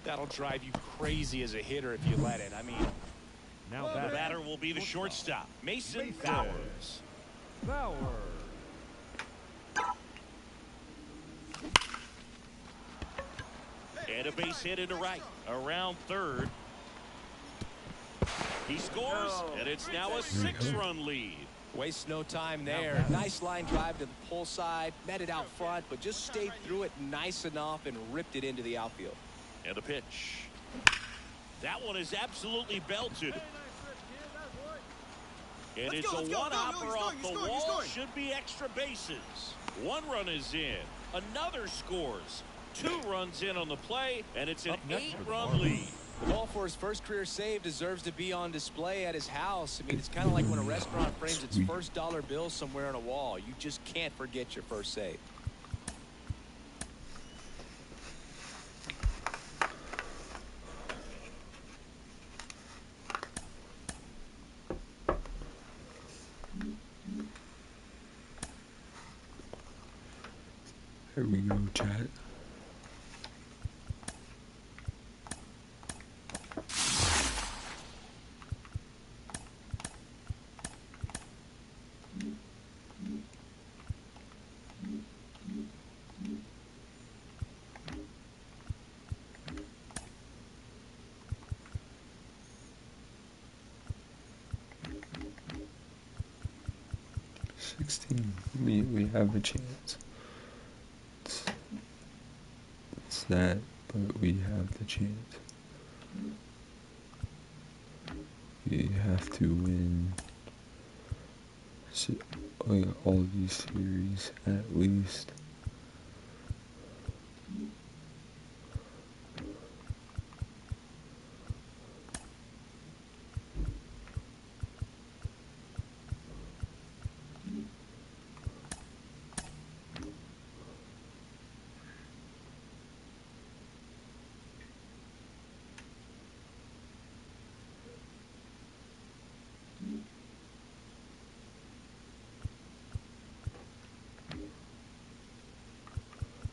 That'll drive you crazy as a hitter if you let it. I mean, Now The batter will be the shortstop, Mason Bowers. Bauer. And a base hit into right, around third. He scores, and it's now a 6-run lead. waste no time there. Nice line drive to the pull side, met it out front, but just stayed through it nice enough and ripped it into the outfield. And a pitch. That one is absolutely belted. And it's a one-hopper off the wall. Should be extra bases. 1 run is in. Another scores. 2 runs in on the play, and it's an 8-run lead. The ball for his first career save deserves to be on display at his house. I mean, it's kind of like when a restaurant frames its first dollar bill somewhere on a wall. You just can't forget your first save. Here we go, chat. We have a chance. It's that, but we have the chance. We have to win all these series at least.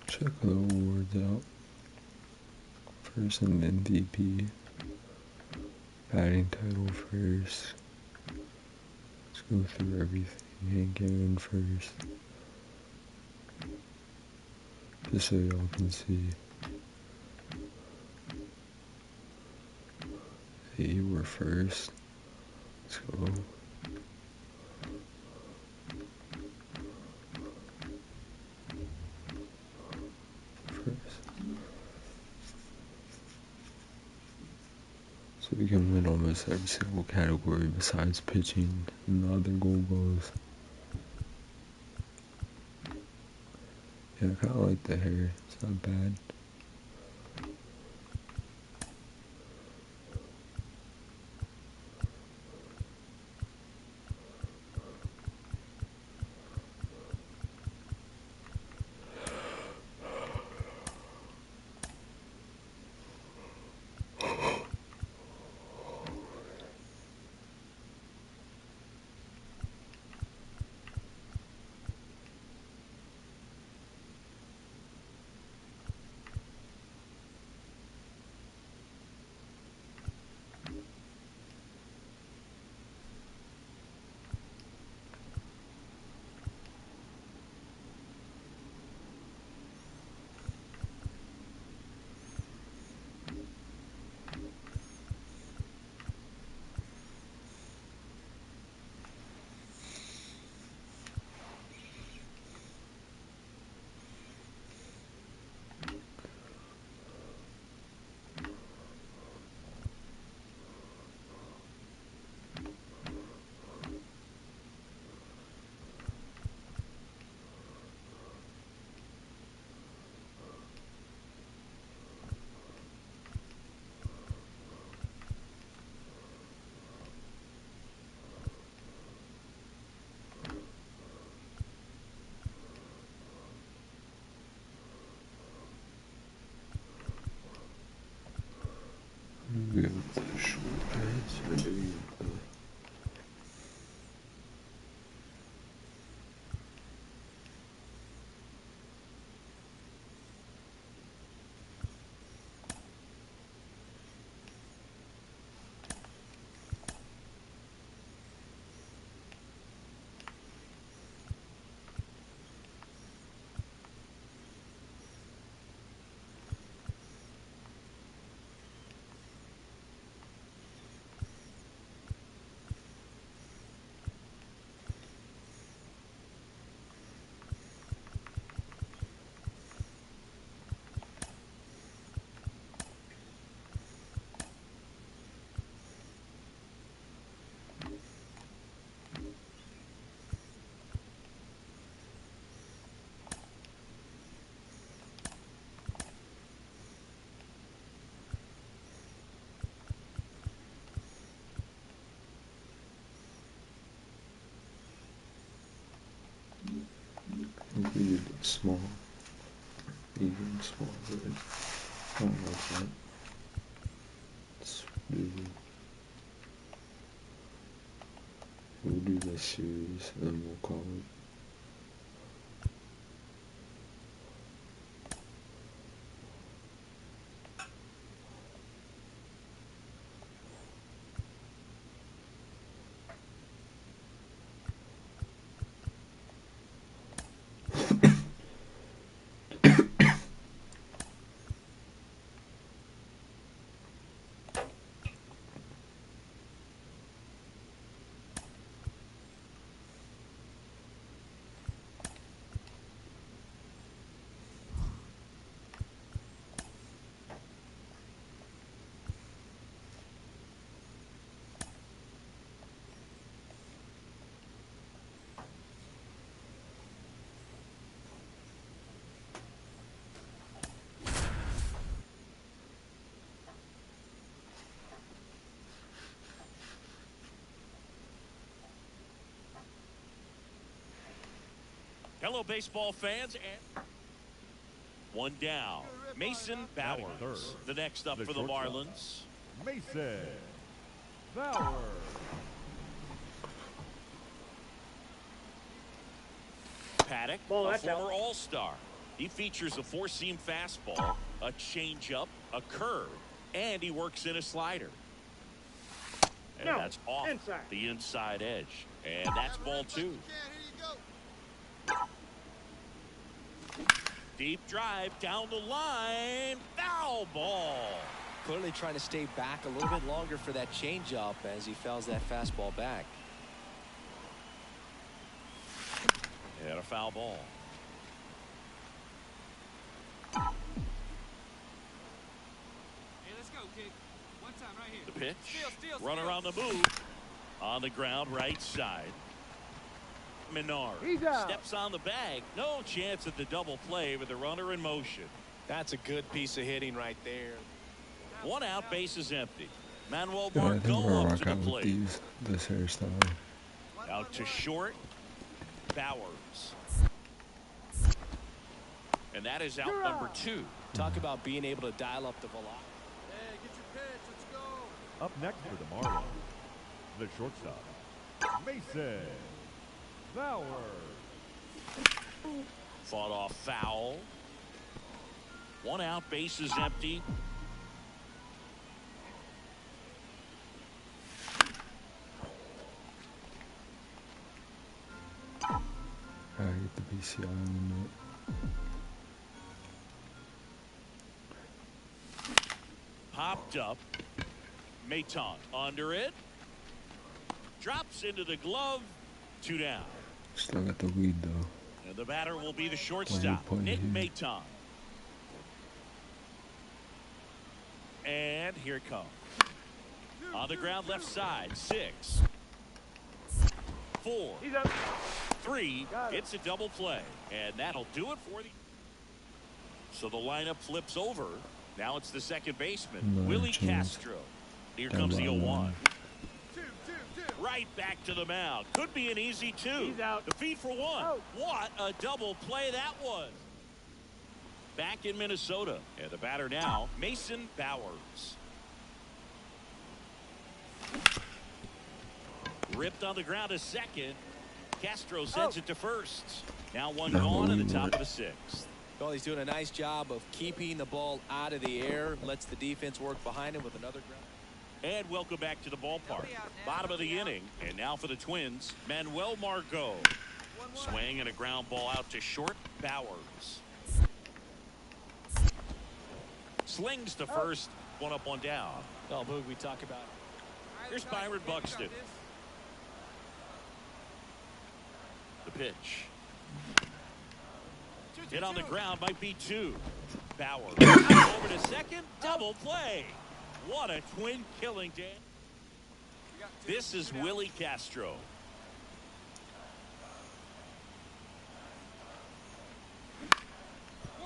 Check the awards out. First an MVP. Batting title first. Let's go through everything and get in first. Just so y'all can see. They were first. Let's go. So we can win almost every single category besides pitching and the other gold balls. Yeah, I kinda like the hair, it's not bad. Good with the short pass. I do use the we did it small, medium, small, red. I don't like that. Let's do, we'll do this series, and then we'll call it. Hello, baseball fans. And one down. Mason Batting Bowers, third, the next up the for the shortstop. Marlins. Mason Bauer. Paddock, Ball, a that's out. former All-Star. He features a four-seam fastball, a changeup, a curve, and he works in a slider. And No, that's off inside. the inside edge. And that's ball two. Deep drive down the line. Foul ball. Clearly trying to stay back a little bit longer for that changeup as he fouls that fastball back. And a foul ball. Hey, let's go, kid. One time right here. The pitch. Steal. Runner on the move. On the ground, right side. Menard steps on the bag. No chance at the double play with the runner in motion. That's a good piece of hitting right there. One out, base is empty. Manuel Yeah, I think we're Margot up rock to the out with plate. this hairstyle. Out to short. Bowers. And that is out number 2. Talk about being able to dial up the velocity. Hey, get your pitch. Let's go. Up next for the Marlins, the shortstop, Mason Bauer. Fought off foul. One out, base is empty. I get the PCI on Popped up. Maton under it. Drops into the glove. 2 down. it. Still got the lead though. And the batter will be the shortstop, play Nick here. Maton. And here it comes. On the ground, left side. 6, 4, He's up. 3. It's a double play. And that'll do it for the... So the lineup flips over. Now it's the second baseman, No Willie chance. Castro. Here Down comes the by 0-1. one. Right back to the mound. Could be an easy 2. He's out. The feed for 1. Out. What a double play that was. Back in Minnesota. And the batter now, Mason Bowers. Ripped on the ground to second. Castro sends it to first. Now one Now gone in the we top want- of the sixth. Well, he's doing a nice job of keeping the ball out of the air. Lets the defense work behind him with another ground. And welcome back to the ballpark. Bottom of the inning. And now for the Twins, Manuel Margot. Swing and a ground ball out to short. Bowers. Slings to first. One up, one down. Oh, Boog, we talk about. Here's Byron Buxton. The pitch. Hit on the ground, might be two. Bauer over to second, double play. What a twin killing day. This is Willie Castro.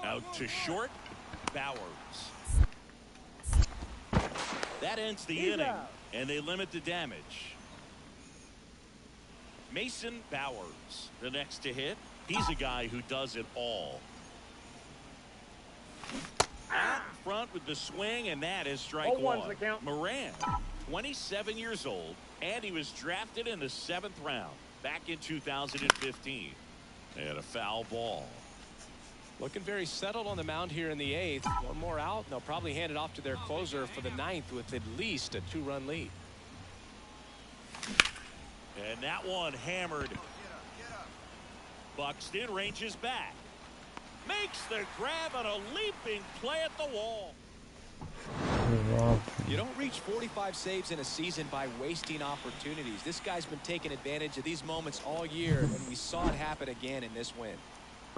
Out to short, Bowers. That ends the inning, and they limit the damage. Mason Bowers, the next to hit. He's a guy who does it all. Out in front with the swing, and that is strike one. Moran, 27 years old, and he was drafted in the 7th round back in 2015. And a foul ball. Looking very settled on the mound here in the 8th. One more out, and they'll probably hand it off to their closer for the 9th with at least a 2-run lead. And that one hammered. Buxton ranges back. Makes the grab on a leaping play at the wall. You don't reach 45 saves in a season by wasting opportunities. This guy's been taking advantage of these moments all year, and we saw it happen again in this win.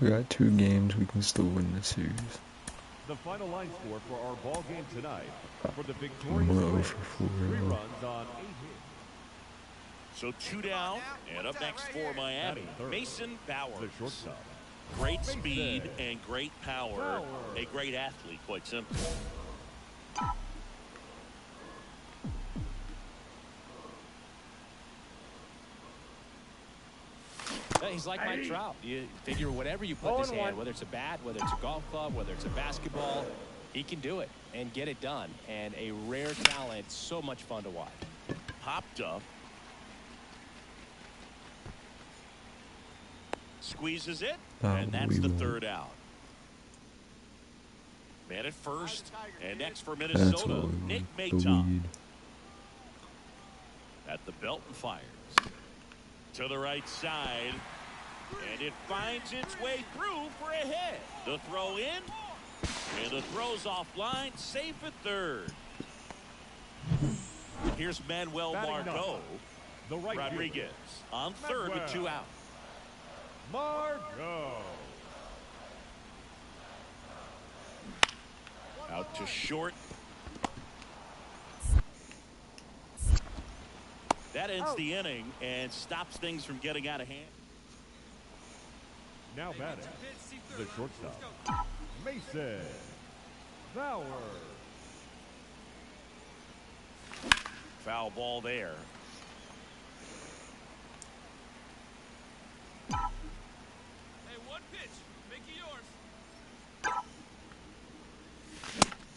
We got 2 games. We can still win this series. The final line score for our ball game tonight. For the victorious We're 0 Twins, for 4. 3 runs on 8 hits. So 2 down, and up next for Miami, Mason The Bowers. shortstop. Great speed and great power. A great athlete, quite simply. Yeah, he's like Mike Trout. You figure whatever you put in his hand, whether it's a bat, whether it's a golf club, whether it's a basketball, he can do it and get it done. And a rare talent, so much fun to watch. Popped up. Squeezes it, and that's the 3rd out. Man at first, and next for That's Minnesota, all we Nick want. The Maton. lead. At the belt and fires. To the right side, and it finds its way through for a hit. The throw in, and the throw's offline, safe at 3rd. Here's Manuel Margot. The right Rodriguez on 3rd with 2 out. Margot. Out to short. That ends the inning and stops things from getting out of hand. Now batting, the shortstop, Mason Bowers. Foul ball there. Hey, one pitch. Make it yours.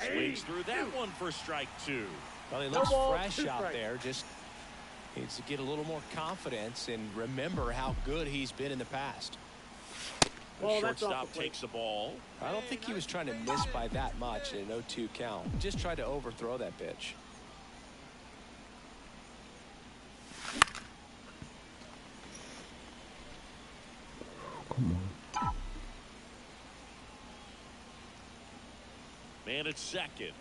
Swings through that one for strike 2. Well, he looks fresh out there. Just needs to get a little more confidence and remember how good he's been in the past. The shortstop takes the ball. I don't think he was trying to miss by that much in an 0-2 count. Just tried to overthrow that pitch. Come on. Man at second.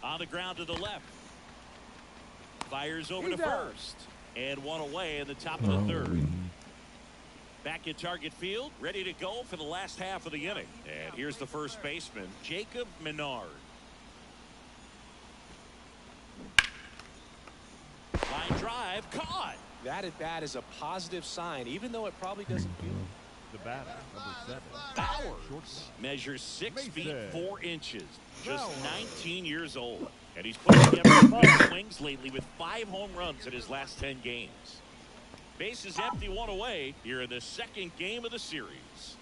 On the ground to the left. Fires over to first. And one away in the top of the 3rd. Back at target field, ready to go for the last half of the inning. And here's the first baseman, Jacob Menard. Line drive, caught. That at bat is a positive sign, even though it probably doesn't feel. The batter, number 7. Bowers Shortstop. measures 6 Mason. feet 4 inches, just Bowers. 19 years old. And he's put together big swings lately with 5 home runs in his last 10 games. Base is empty, 1 away here in the 2nd game of the series.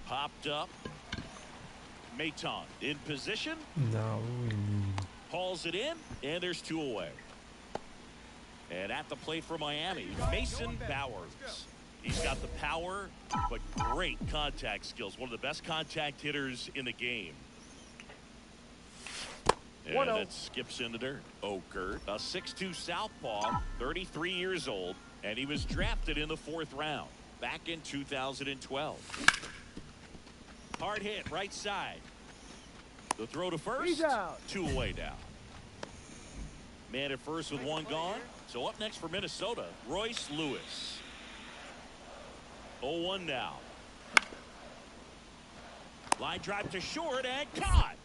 Popped up. Maton in position. Now we need Hauls it in, and there's 2 away. And at the plate for Miami, Mason Bowers. He's got the power, but great contact skills. One of the best contact hitters in the game. And that skips in the dirt. Oker, a 6'2 southpaw, 33 years old, and he was drafted in the 4th round back in 2012. Hard hit, right side. The throw to first, 2 away now. Man at first with 1 gone. So up next for Minnesota, Royce Lewis. 0-1 now. Line drive to short and caught.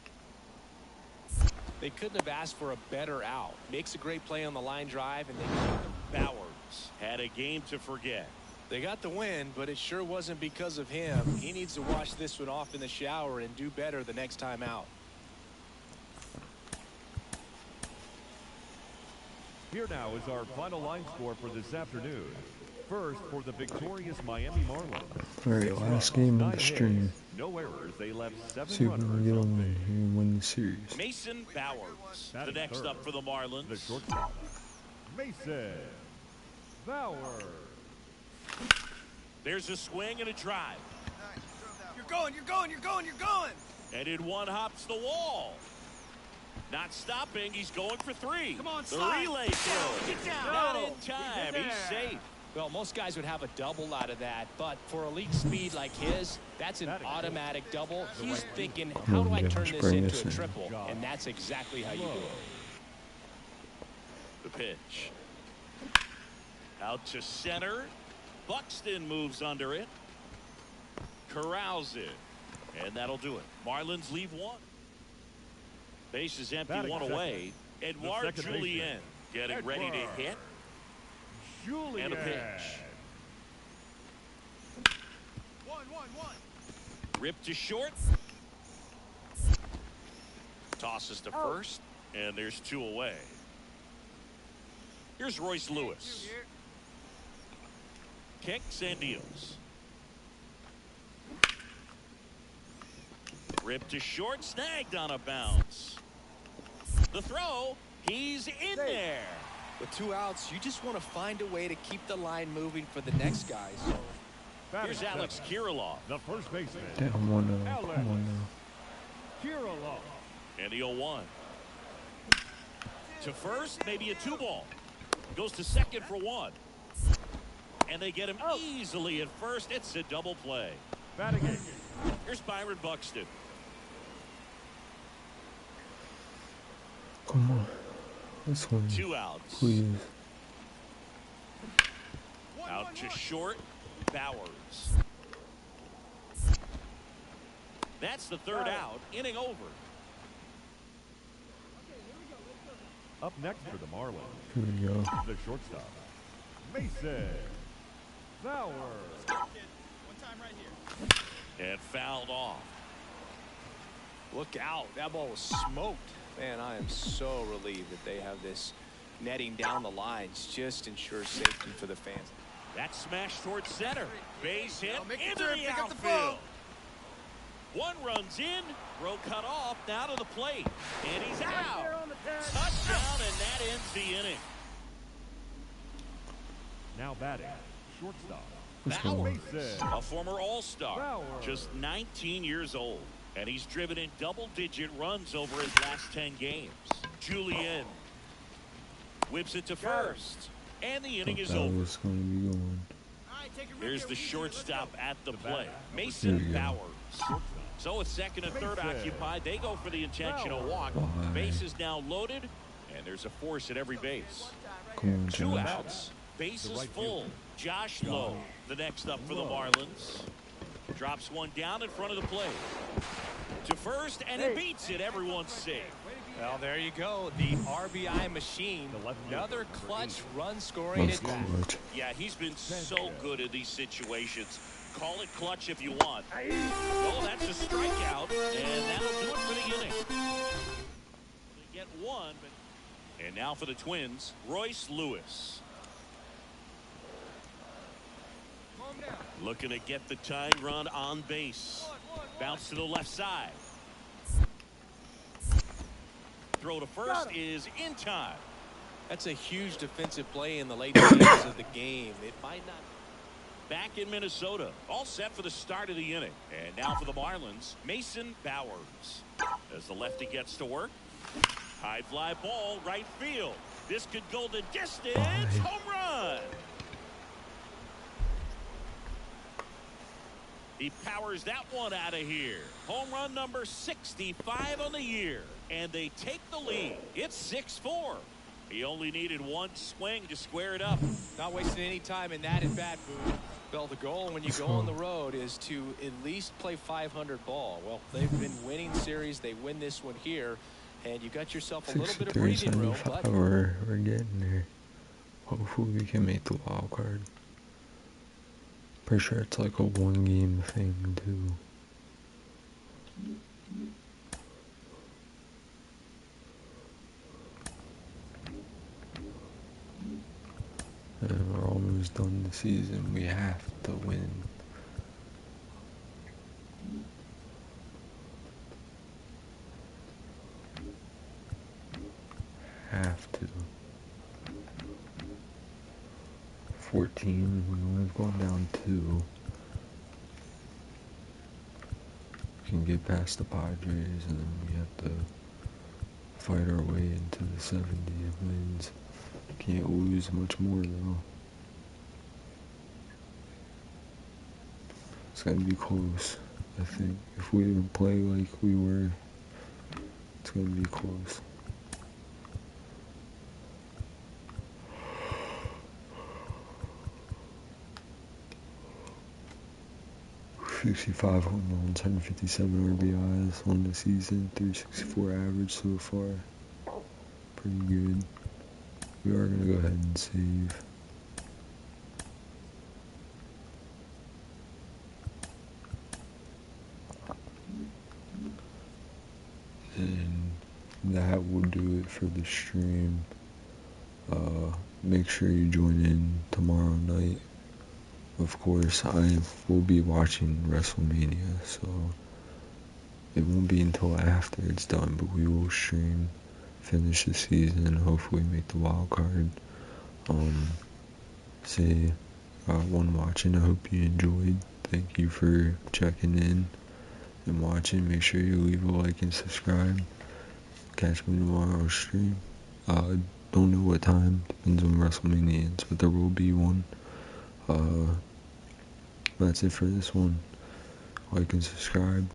They couldn't have asked for a better out. Makes a great play on the line drive, and they Bowers had a game to forget. They got the win, but it sure wasn't because of him. He needs to wash this one off in the shower and do better the next time out. Here now is our final line score for this afternoon. First, for the victorious Miami Marlins. Alright, last game of the stream. No errors. They left 7 See if we runners can get on on base. here and win the series. Mason Bowers, the next third. up for the Marlins. The shortstop, Mason Bowers. There's a swing and a drive. You're going, you're going, you're going, you're going. And in one hops the wall. Not stopping. He's going for 3. Come on, the slide. relay throw. Get down. Not No. in time. Get He's there. safe. Well, most guys would have a double out of that, but for elite speed like his, that's an automatic double. He's thinking, how do I turn this into a triple? And that's exactly how you do it. The pitch. Out to center. Buxton moves under it. Corrals it. And that'll do it. Marlins leave 1. Base is empty, Batting 1 second. away. Edouard second Julien baseman. getting ready to Edouard. hit. Julian. And a pitch. 1-1-1. Ripped to short. Tosses to first. And there's 2 away. Here's Royce Lewis. Kicks and deals. Ripped to short. Snagged on a bounce. The throw. He's in there. With 2 outs, you just want to find a way to keep the line moving for the next guy. So Here's Alex Kirilloff. The first baseman. Damn, 1-0. Alex 1-0. Kirilloff. And the 0-1. To first, maybe a 2-ball. Goes to second for 1. And they get him easily at first. It's a double play. Batting 8. Here's Byron Buxton. Come on. Let's win. 2 outs. Please. Out to short. Bowers. That's the 3rd out. Inning over. Up next for the Marlins, Here we go. the shortstop, Mason Bowers. One time right here. And fouled off. look out. That ball was smoked. Man, I am so relieved that they have this netting down the lines. Just ensures safety for the fans. That smash towards center. Base hit Make the into turn, the pick up the outfield. 1 runs in. Throw cut off. Now to the plate. And he's out. Touchdown, and that ends the inning. Now batting, shortstop, Bowers, Mason a former All-Star, Bowers. just 19 years old. And he's driven in double-digit runs over his last 10 games. Julien whips it to first. And the inning is That over. was going to be going. All right, take a Here's rip the here. shortstop at the plate, There Mason you go. Bowers. So with second and third Mason occupied, they go for the intentional walk. Bye. Base is now loaded, and there's a force at every base. Come on, 2 Josh. outs, base is right full. Josh Lowe, the next up for the Marlins. Drops one down in front of the plate. To first, and it beats it. Everyone's safe. Well, there you go. The RBI machine. The left field, Another number clutch 8. run scoring That's at bat. clutch. Yeah, he's been so good in these situations. Call it clutch if you want. Oh, that's a strikeout, and that'll do it for the inning. They get one, but... And now for the Twins, Royce Lewis. Calm down. Looking to get the tying run on base. Bounce to the left side. throw to first is in time. That's a huge defensive play in the late stages of the game. It might not. Back in Minnesota, all set for the start of the inning. And now for the Marlins, Mason Bowers. As the lefty gets to work, high fly ball, right field. This could go the distance. Home run. He powers that one out of here. Home run number 65 on the year. And they take the lead. It's 6-4. He only needed one swing to square it up. Not wasting any time in that at-bat, Boone. Well, the goal when you go on the road is to at least play 500 ball. Well, they've been winning series. They win this one here. And you got yourself a little bit of breathing room. But we're getting there. Hopefully we can make the wild card. Pretty sure it's like a one-game thing, too. And we're almost done the season. We have to win. Have to. 14. We've gone down 2. We can get past the Padres, and then we have to fight our way into the 70 wins. Can't lose much more though. It's gonna be close, I think. If we even play like we were, it's gonna be close. $65 home runs, 157 RBIs on the season, 364 average so far. Pretty good. We are going to go ahead and save. And that will do it for the stream. Make sure you join in tomorrow night. Of course, I will be watching WrestleMania, so it won't be until after it's done, but we will stream, finish the season, and hopefully make the wild card. Say, one watching, I hope you enjoyed. Thank you for checking in and watching. Make sure you leave a like and subscribe. Catch me tomorrow's stream. Don't know what time, depends on WrestleMania, but there will be one. That's it for this one. Like and subscribe.